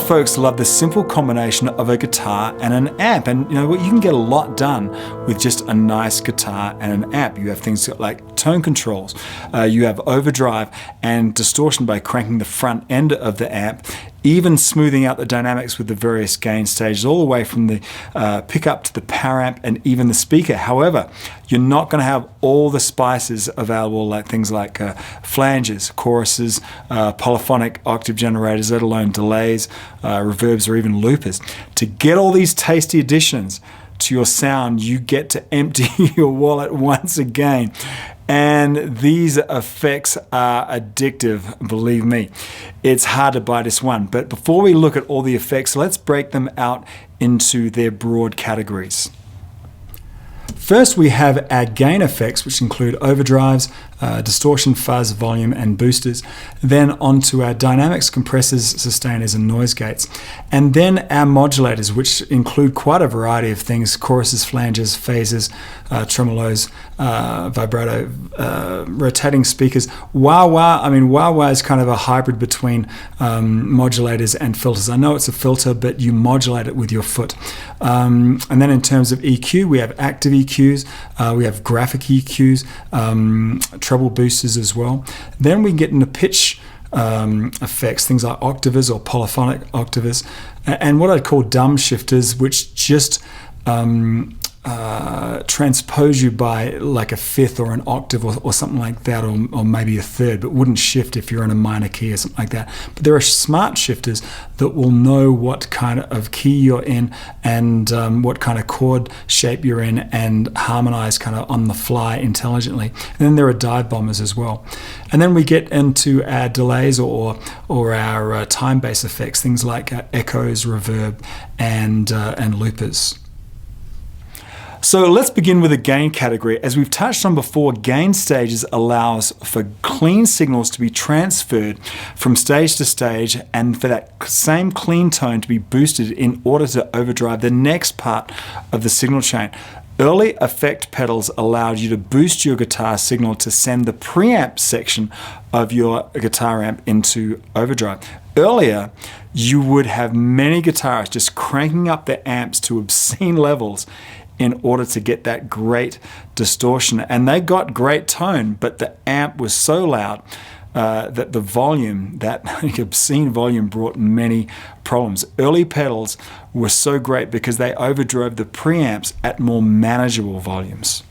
folks love the simple combination of a guitar and an amp, and you know what, you can get a lot done with just a nice guitar and an amp. You have things like tone controls, you have overdrive and distortion by cranking the front end of the amp, even smoothing out the dynamics with the various gain stages, all the way from the pickup to the power amp and even the speaker. However, you're not going to have all the spices available, like things like flanges, choruses, polyphonic octave generators, let alone delays, reverbs, or even loopers. To get all these tasty additions to your sound, you get to empty your wallet once again. And these effects are addictive, believe me. It's hard to buy this one. But before we look at all the effects, let's break them out into their broad categories. First, we have our gain effects, which include overdrives, distortion, fuzz, volume, and boosters. Then onto our dynamics, compressors, sustainers, and noise gates. And then our modulators, which include quite a variety of things: choruses, flanges, phases, tremolos, vibrato, rotating speakers. Wah-wah, I mean, wah-wah is kind of a hybrid between modulators and filters. I know it's a filter, but you modulate it with your foot. And then in terms of EQ, we have active EQs, we have graphic EQs, treble boosters as well. Then we get into pitch effects, things like octavers or polyphonic octavers, and what I'd call dumb shifters, which just transpose you by like a fifth or an octave or something like that, or maybe a third, but wouldn't shift if you're in a minor key or something like that. But there are smart shifters that will know what kind of key you're in and what kind of chord shape you're in, and harmonize kind of on the fly intelligently. And then there are dive bombers as well. And then we get into our delays or our time-based effects, things like echoes, reverb, and loopers. So let's begin with the gain category. As we've touched on before, gain stages allows for clean signals to be transferred from stage to stage, and for that same clean tone to be boosted in order to overdrive the next part of the signal chain. Early effect pedals allowed you to boost your guitar signal to send the preamp section of your guitar amp into overdrive. Earlier, you would have many guitarists just cranking up their amps to obscene levels in order to get that great distortion. And they got great tone, but the amp was so loud that the volume, that obscene volume, brought many problems. Early pedals were so great because they overdrove the preamps at more manageable volumes.